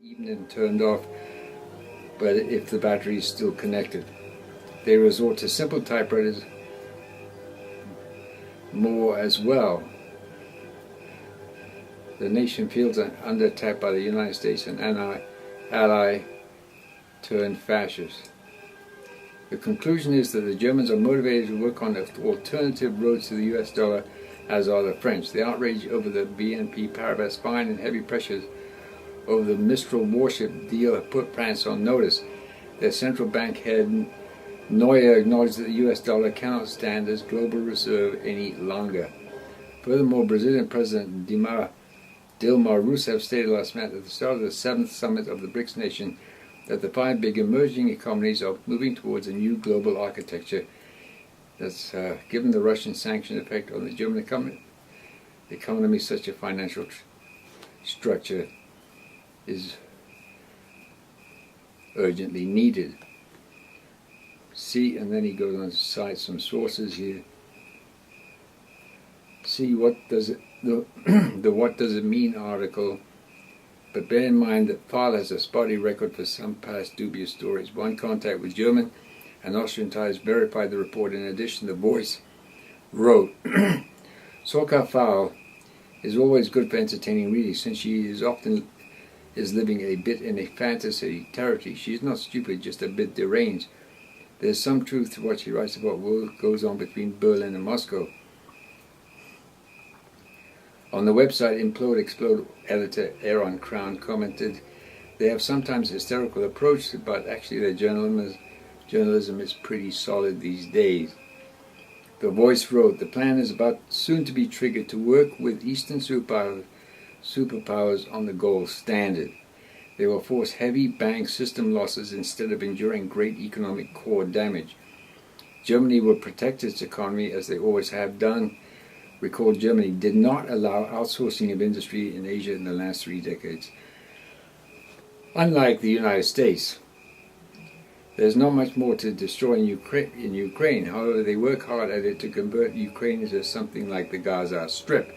Even and turned off, but if the battery is still connected. They resort to simple typewriters more as well. The nation feels under attack by the United States and ally turned fascist. The conclusion is that the Germans are motivated to work on alternative roads to the US dollar, as are the French. The outrage over the BNP Paribas fine and heavy pressures over the Mistral warship deal have put France on notice. Their central bank head Neuer acknowledged that the US dollar cannot stand as global reserve any longer. Furthermore, Brazilian President Dilma Rousseff stated last month at the start of the 7th summit of the BRICS nation that the 5 big emerging economies are moving towards a new global architecture that's given the Russian sanction effect on the German economy. Such a financial structure is urgently needed. See, and then he goes on to cite some sources here. See, what does it the what does it mean article, but bear in mind that File has a spotty record for some past dubious stories. One contact with German and Austrian ties verified the report. In addition, The Voice wrote, Sorka File is always good for entertaining reading, since she is often living a bit in a fantasy territory. She is not stupid, just a bit deranged. There's some truth to what she writes about what goes on between Berlin and Moscow. On the website Implode Explode, editor Aaron Crown commented, they have sometimes hysterical approach, but actually their journalism is pretty solid these days. The Voice wrote, the plan is about soon to be triggered to work with Eastern superpowers on the gold standard. They will force heavy bank system losses instead of enduring great economic core damage. Germany will protect its economy as they always have done. Recall, Germany did not allow outsourcing of industry in Asia in the last 3 decades. Unlike the United States, there's not much more to destroy in Ukraine. However, they work hard at it to convert Ukraine into something like the Gaza Strip.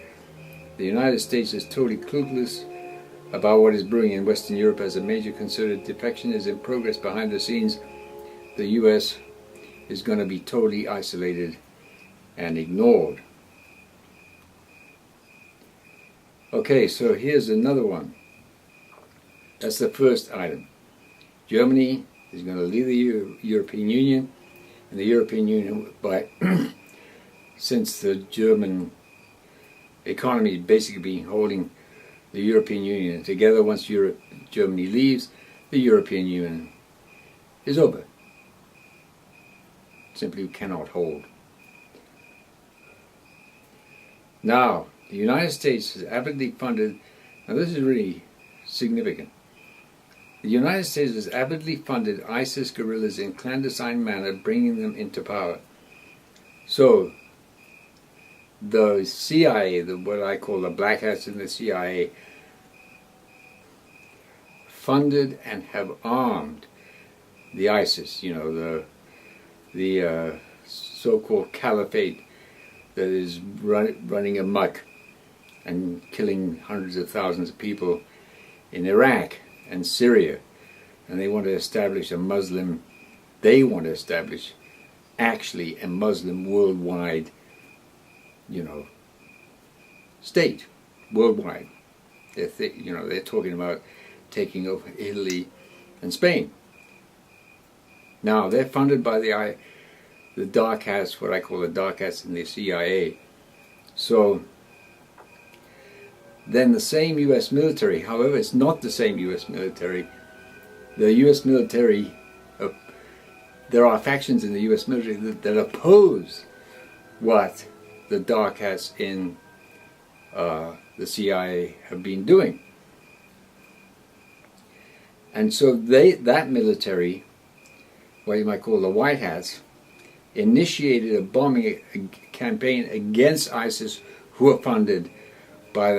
The United States is totally clueless about what is brewing in Western Europe as a major concerted defection is in progress behind the scenes. The US is going to be totally isolated and ignored. Okay, so here's another one. That's the first item. Germany is going to leave the European Union, and the European Union, since the German economy is basically been holding the European Union together. Once Germany leaves, the European Union is over. Simply cannot hold. Now, the United States has avidly funded, now this is really significant, the United States has avidly funded ISIS guerrillas in clandestine manner, bringing them into power. So, the CIA, what I call the black hats in the CIA, funded and have armed the ISIS, the so-called caliphate that is running amok and killing hundreds of thousands of people in Iraq and Syria. And they want to establish actually a Muslim worldwide state worldwide. They're talking about taking over Italy and Spain. Now they're funded by the dark hats, what I call the dark hats in the CIA. So then the same U.S. military, however, it's not the same U.S. military. The U.S. military, there are factions in the U.S. military that oppose what the dark hats in the CIA have been doing. And so that military, what you might call the white hats, initiated a bombing campaign against ISIS, who are funded by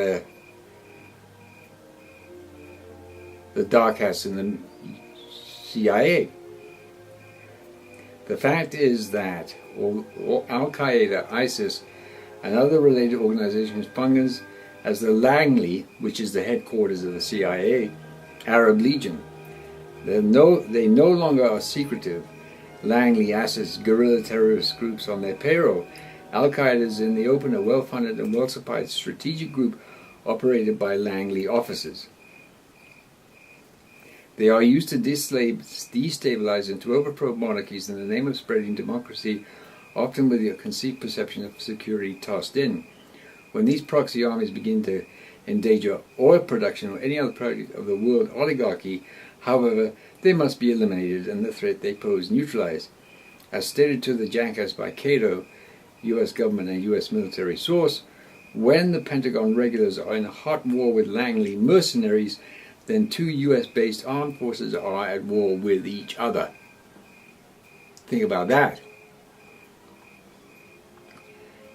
the dark hats in the CIA. The fact is that Al-Qaeda, ISIS, and other related organizations function as the Langley, which is the headquarters of the CIA, Arab Legion. They no longer are secretive, Langley assets guerrilla terrorist groups on their payroll. Al-Qaeda is in the open a well-funded and well-supplied strategic group operated by Langley officers. They are used to destabilize and to overthrow monarchies in the name of spreading democracy, often with a conceived perception of security tossed in. When these proxy armies begin to endanger oil production or any other product of the world oligarchy, however, they must be eliminated and the threat they pose neutralized. As stated to the Jackass by Cato, U.S. government and U.S. military source, when the Pentagon regulars are in a hot war with Langley mercenaries, then two U.S.-based armed forces are at war with each other. Think about that.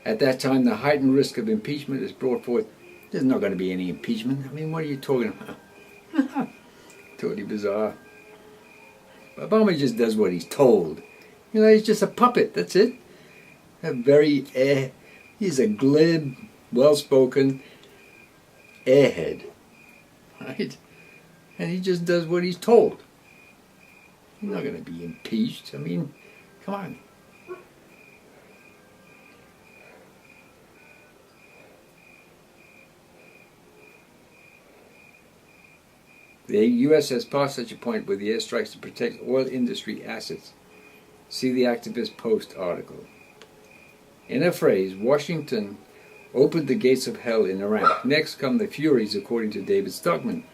At that time, the heightened risk of impeachment is brought forth. There's not going to be any impeachment. I mean, what are you talking about? Totally bizarre. Obama just does what he's told. You know, he's just a puppet, that's it. He's a glib, well-spoken airhead, right? And he just does what he's told. He's not going to be impeached. I mean, come on. The U.S. has passed such a point with the airstrikes to protect oil industry assets. See the Activist Post article. In a phrase, Washington opened the gates of hell in Iraq. Next come the Furies, according to David Stockman.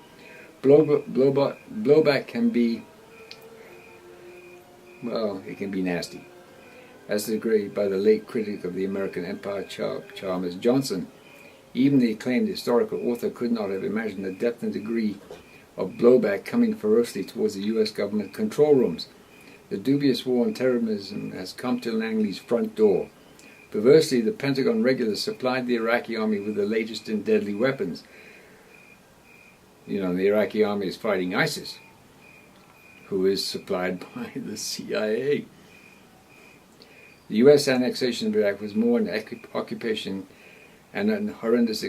Blowback can be, well, it can be nasty. As agreed by the late critic of the American Empire, Chalmers Johnson, even the acclaimed historical author could not have imagined the depth and degree of blowback coming ferociously towards the U.S. government control rooms. The dubious war on terrorism has come to Langley's front door. Perversely, the Pentagon regulars supplied the Iraqi army with the latest in deadly weapons. You know, the Iraqi army is fighting ISIS, who is supplied by the CIA. The U.S. annexation of Iraq was more an occupation and a horrendous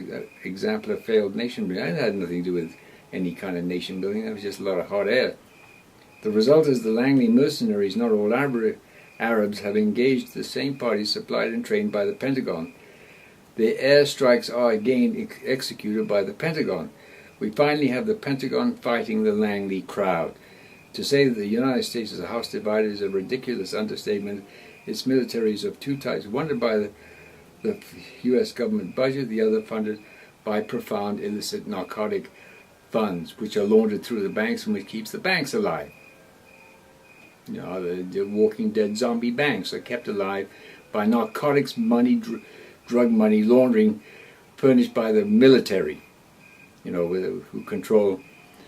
example of failed nation building. It had nothing to do with any kind of nation building. That was just a lot of hot air. The result is the Langley mercenaries, not all Arabs, have engaged the same parties supplied and trained by the Pentagon. The airstrikes are again executed by the Pentagon. We finally have the Pentagon fighting the Langley crowd. To say that the United States is a house divided is a ridiculous understatement. Its military is of two types, one by the U.S. government budget, the other funded by profound illicit narcotic funds, which are laundered through the banks and which keeps the banks alive. You know, the Walking Dead zombie banks are kept alive by narcotics money, drug money laundering furnished by the military, you know, who control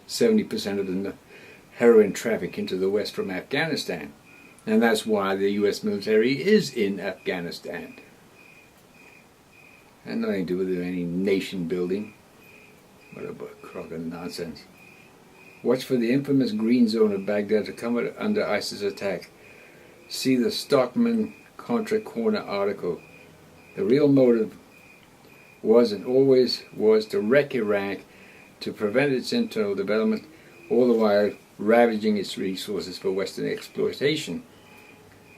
70% of the heroin traffic into the West from Afghanistan. And that's why the U.S. military is in Afghanistan. And nothing to do with any nation building. What a crock of nonsense. Watch for the infamous green zone of Baghdad to come under ISIS attack. See the Stockman Contra Corner article. The real motive was and always was to wreck Iraq, to prevent its internal development, all the while ravaging its resources for Western exploitation,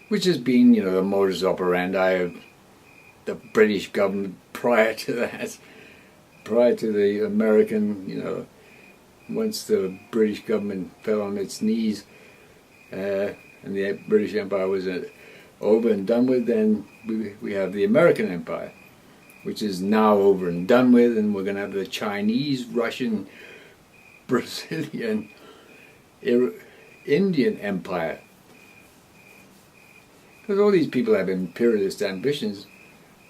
which has been, you know, the modus operandi of the British government prior to that, prior to the American, you know, once the British government fell on its knees and the British Empire was over and done with, then we have the American Empire, which is now over and done with, and we're going to have the Chinese, Russian, Brazilian, Indian Empire. Because all these people have imperialist ambitions.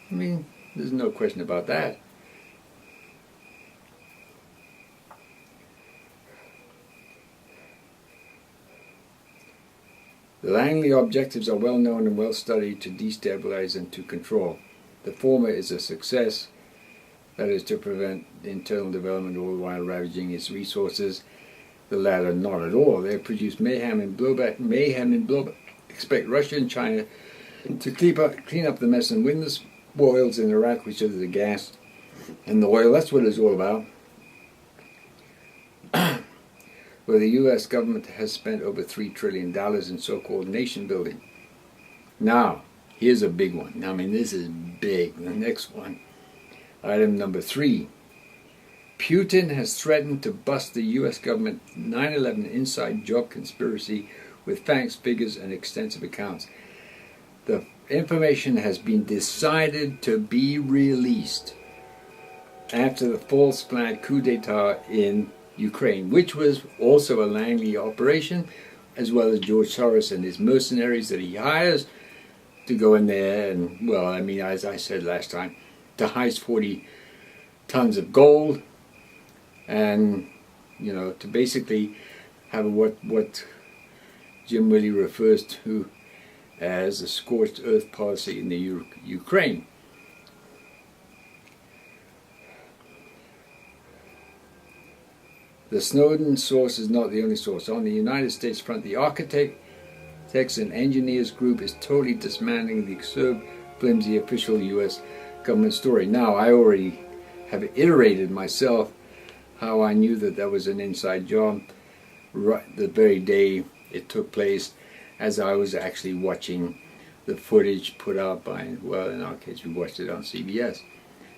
I mean, there's no question about that. The Langley objectives are well known and well studied to destabilize and to control. The former is a success, that is to prevent internal development all the while ravaging its resources. The latter not at all. They produce mayhem and blowback. Expect Russia and China to clean up the mess and win the spoils in Iraq, which is the gas and the oil. That's what it's all about. where the U.S. government has spent over $3 trillion in so-called nation building. Now, here's a big one. I mean, this is big. The next one, item number 3. Putin has threatened to bust the U.S. government 9/11 inside job conspiracy with facts, figures, and extensive accounts. The information has been decided to be released after the false flag coup d'etat in Ukraine, which was also a Langley operation, as well as George Soros and his mercenaries that he hires to go in there and, well, I mean, as I said last time, to heist 40 tons of gold and, you know, to basically have what Jim Willie refers to as a scorched earth policy in the Ukraine. The Snowden source is not the only source. On the United States front, the Architects and Engineers group is totally dismantling the absurd, flimsy official U.S. government story. Now, I already have iterated myself how I knew that that was an inside job right the very day it took place, as I was actually watching the footage put out by, well, in our case, we watched it on CBS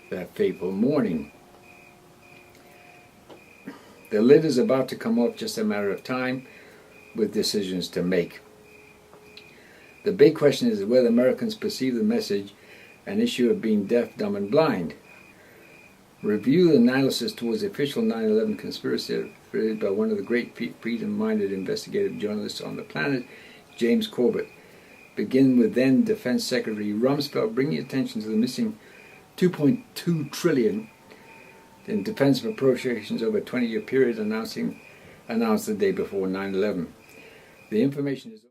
that fateful morning. The lid is about to come off, just a matter of time, with decisions to make. The big question is whether Americans perceive the message an issue of being deaf, dumb, and blind. Review the analysis towards the official 9/11 conspiracy created by one of the great freedom-minded investigative journalists on the planet, James Corbett. Begin with then Defense Secretary Rumsfeld, bringing attention to the missing $2.2 trillion in defense appropriations over a 20-year period announced the day before 9/11. The information is